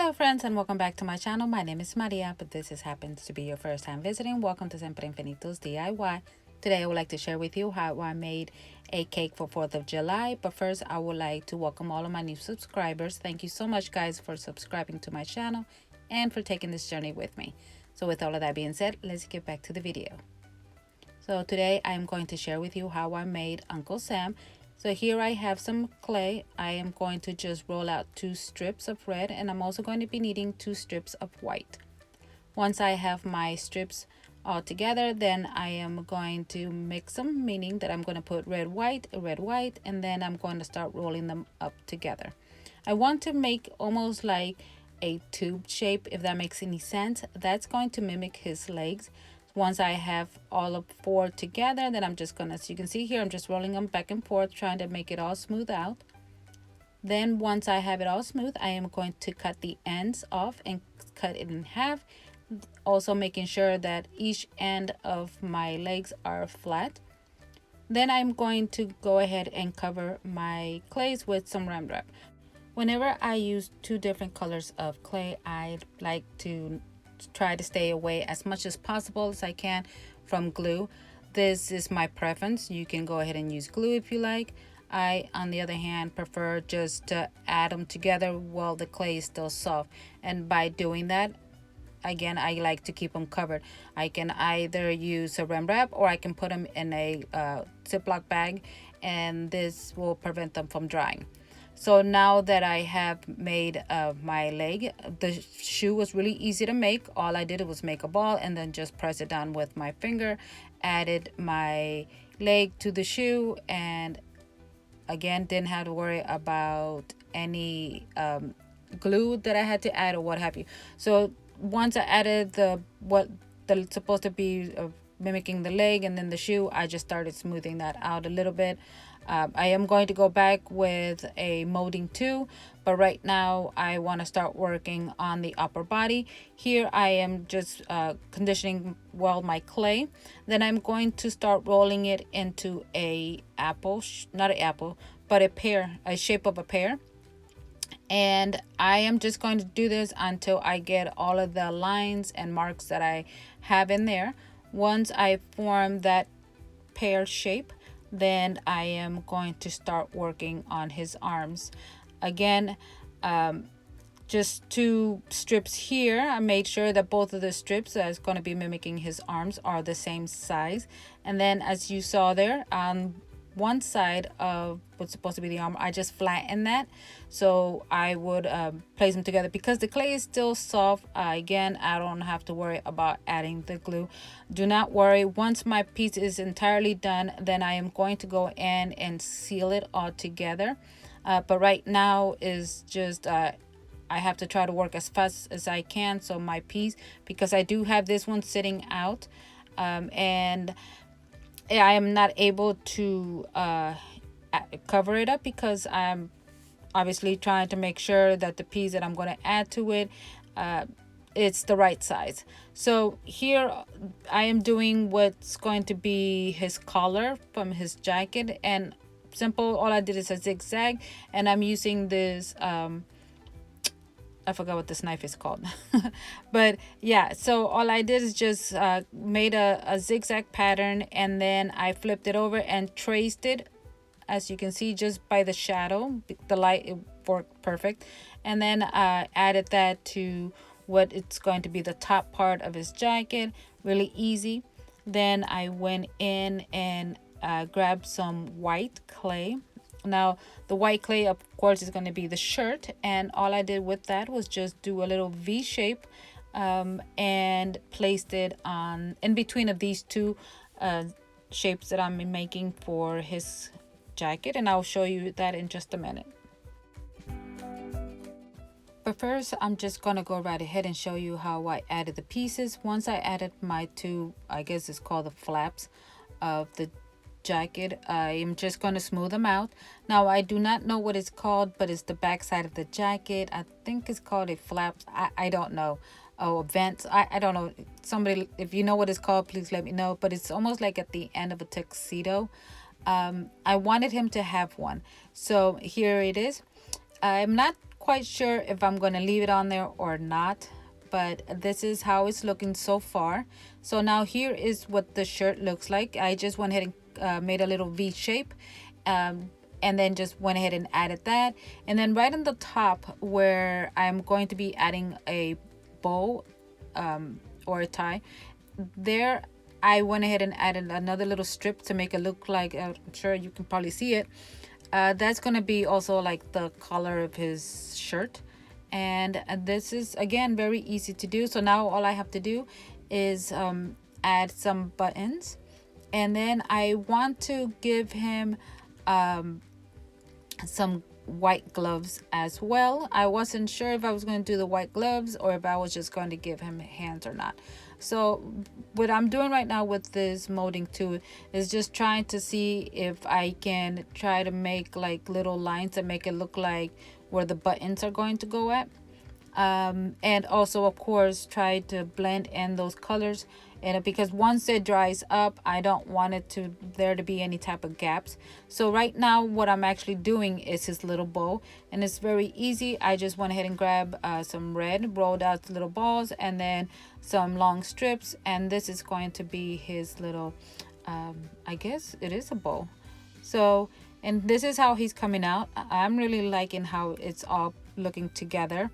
Hello friends and welcome back to my channel. My name is Maria, but this happens to be your first time visiting. Welcome to Siempre Infinitos DIY. Today I would like to share with you how I made a cake for 4th of July. But first I would like to welcome all of my new subscribers. Thank you so much guys for subscribing to my channel and for taking this journey with me. So with all of that being said, let's get back to the video. So today I am going to share with you how I made Uncle Sam. So here I have some clay. I am going to just roll out 2 strips of red, and I'm also going to be needing 2 strips of white. Once I have my strips all together, then I am going to mix them, meaning that I'm going to put red, white, and then I'm going to start rolling them up together. I want to make almost like a tube shape, if that makes any sense. That's going to mimic his legs. Once I have all of 4 together, then I'm just gonna, as you can see here, I'm just rolling them back and forth, trying to make it all smooth out. Then once I have it all smooth, I am going to cut the ends off and cut it in half, also making sure that each end of my legs are flat. Then I'm going to go ahead and cover my clays with some Ram Wrap. Whenever I use 2 different colors of clay, I like to try to stay away as much as possible as I can from glue. This is my preference. You can go ahead and use glue if you like. I, on the other hand, prefer just to add them together while the clay is still soft. And by doing that, again, I like to keep them covered. I can either use a Ram Wrap or I can put them in a Ziploc bag, and this will prevent them from drying. So now that I have made my leg, the shoe was really easy to make. All I did was make a ball and then just press it down with my finger, added my leg to the shoe, and again didn't have to worry about any glue that I had to add or what have you. So once I added what supposed to be mimicking the leg and then the shoe, I just started smoothing that out a little bit. I am going to go back with a molding too, but right now I want to start working on the upper body. Here I am just conditioning well my clay. Then I'm going to start rolling it into a apple, not an apple, but a pear, a shape of a pear. And I am just going to do this until I get all of the lines and marks that I have in there. Once I form that pear shape, then I am going to start working on his arms. Again, just 2 strips here. I made sure that both of the strips that's going to be mimicking his arms are the same size. And then as you saw there, on one side of what's supposed to be the arm, I just flattened that, so I would place them together. Because the clay is still soft, again, I don't have to worry about adding the glue. Do not worry. Once my piece is entirely done, then I am going to go in and seal it all together. But right now is just I have to try to work as fast as I can. So my piece, because I do have this one sitting out, and I am not able to cover it up because I'm obviously trying to make sure that the piece that I'm going to add to it, it's the right size. So here I am doing what's going to be his collar from his jacket, and simple, all I did is a zigzag, and I'm using this I forgot what this knife is called. But yeah, so all I did is just made a zigzag pattern, and then I flipped it over and traced it. As you can see, just by the shadow, the light, it worked perfect. And then added that to what it's going to be the top part of his jacket. Really easy. Then I went in and grabbed some white clay. Now the white clay, of course, is going to be the shirt, and all I did with that was just do a little V shape and placed it on in between of these 2 shapes that I'm making for his jacket, and I'll show you that in just a minute. But first, I'm just going to go right ahead and show you how I added the pieces. Once I added my 2, I guess it's called the flaps of the jacket, I am just going to smooth them out. Now I do not know what it's called, but it's the back side of the jacket. I think it's called a flaps. I don't know. Oh, vents. I don't know. Somebody, if you know what it's called, please let me know. But it's almost like at the end of a tuxedo. I wanted him to have one, so here it is. I'm not quite sure if I'm going to leave it on there or not, but this is how it's looking so far. So now here is what the shirt looks like. I just went ahead and made a little V shape, and then just went ahead and added that. And then right on the top where I'm going to be adding a bow or a tie, there I went ahead and added another little strip to make it look like, I'm sure you can probably see it, that's going to be also like the color of his shirt. And this is again very easy to do. So now all I have to do is add some buttons, and then I want to give him some white gloves as well. I wasn't sure if I was going to do the white gloves or if I was just going to give him hands or not. So what I'm doing right now with this molding tool is just trying to see if I can try to make like little lines that make it look like where the buttons are going to go at. And also of course try to blend in those colors, and because once it dries up I don't want it to there to be any type of gaps. So right now what I'm actually doing is his little bow, and it's very easy. I just went ahead and grabbed some red, rolled out the little balls, and then some long strips, and this is going to be his little I guess it is a bow. So, and this is how he's coming out. I'm really liking how it's all looking together.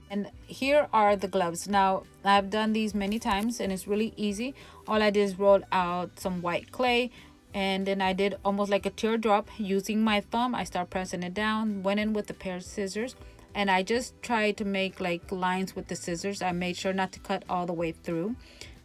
And here are the gloves. Now I've done these many times and it's really easy. All I did is roll out some white clay, and then I did almost like a teardrop using my thumb. I start pressing it down, went in with a pair of scissors, and I just tried to make like lines with the scissors. I made sure not to cut all the way through.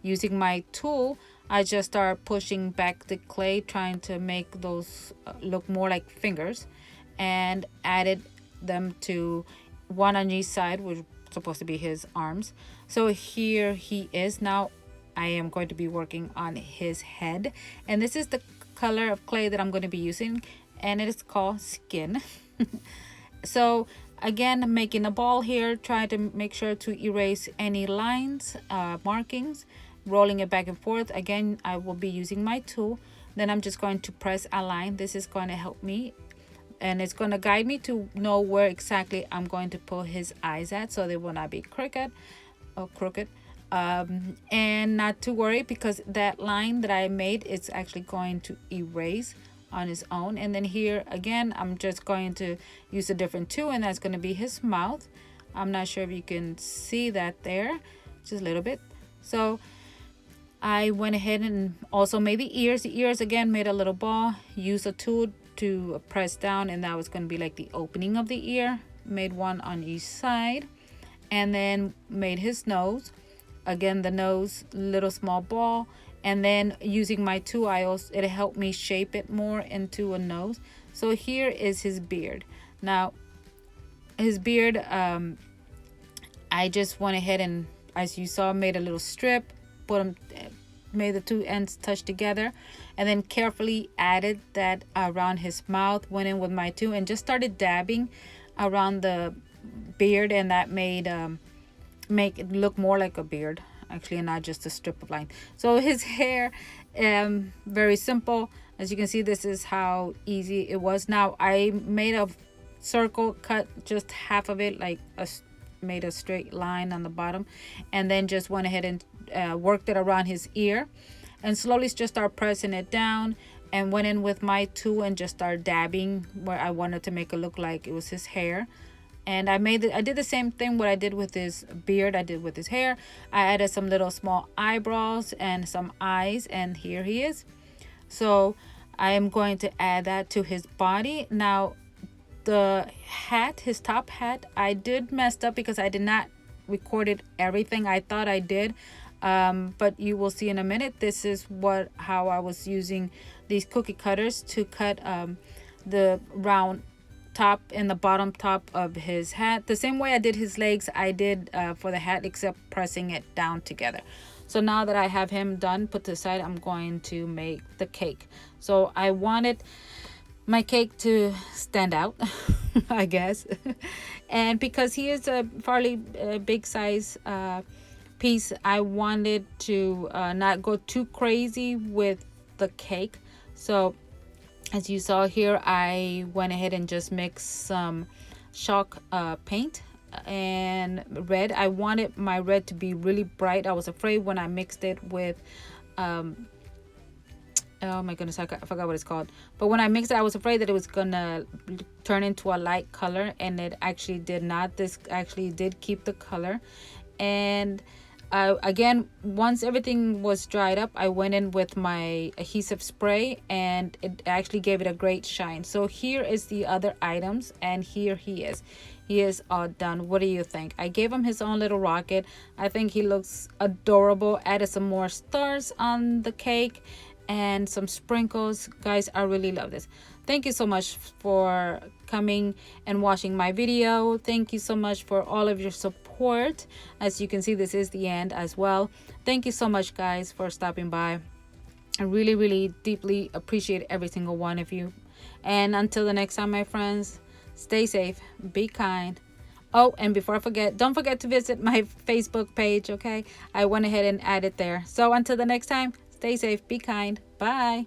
Using my tool, I just start pushing back the clay, trying to make those look more like fingers, and added them to one on each side, which was supposed to be his arms. So here he is. Now I am going to be working on his head, and this is the color of clay that I'm going to be using, and it is called Skin. So again, making a ball here, trying to make sure to erase any lines, markings, rolling it back and forth. Again, I will be using my tool. Then I'm just going to press a line. This is going to help me, and it's going to guide me to know where exactly I'm going to put his eyes at, so they will not be crooked. And not to worry, because that line that I made, it's actually going to erase on its own. And then here again, I'm just going to use a different tool, and that's going to be his mouth. I'm not sure if you can see that there, just a little bit. So I went ahead and also made the ears. The ears again, made a little ball, used a tool to press down, and that was going to be like the opening of the ear. Made one on each side, and then made his nose. Again, the nose, little small ball, and then using my tool, it helped me shape it more into a nose. So here is his beard. Now his beard, I just went ahead and, as you saw, made a little strip, made the two ends touch together, and then carefully added that around his mouth. Went in with my tool and just started dabbing around the beard, and that made make it look more like a beard actually, and not just a strip of line. So his hair, very simple. As you can see, this is how easy it was. Now I made a circle, cut just half of it, like made a straight line on the bottom, and then just went ahead and worked it around his ear, and slowly just start pressing it down, and went in with my tool and just start dabbing where I wanted to make it look like it was his hair. And I did the same thing what I did with his beard, I did with his hair. I added some little small eyebrows and some eyes, and here he is. So I am going to add that to his body. Now the hat, his top hat, I did messed up because I did not recorded everything. I thought I did, but you will see in a minute. This is how I was using these cookie cutters to cut the round top and the bottom top of his hat. The same way I did his legs, I did for the hat, except pressing it down together. So now that I have him done, put to the side, I'm going to make the cake. So I wanted my cake to stand out, I guess. And because he is a fairly big size piece, I wanted to not go too crazy with the cake. So as you saw here, I went ahead and just mixed some chalk paint and red. I wanted my red to be really bright. I was afraid when I mixed it with oh my goodness, I forgot what it's called, but when I mixed it, I was afraid that it was gonna turn into a light color, and it actually did not. This actually did keep the color. And again, once everything was dried up, I went in with my adhesive spray, and it actually gave it a great shine. So here is the other items, and here he is all done. What do you think? I gave him his own little rocket. I think he looks adorable. Added some more stars on the cake and some sprinkles. Guys, I really love this. Thank you so much for coming and watching my video. Thank you so much for all of your support. As you can see, this is the end as well. Thank you so much, guys, for stopping by. I really, really deeply appreciate every single one of you. And until the next time, my friends, stay safe, be kind. Oh, and before I forget, don't forget to visit my Facebook page, okay? I went ahead and added there. So until the next time, stay safe, be kind. Bye.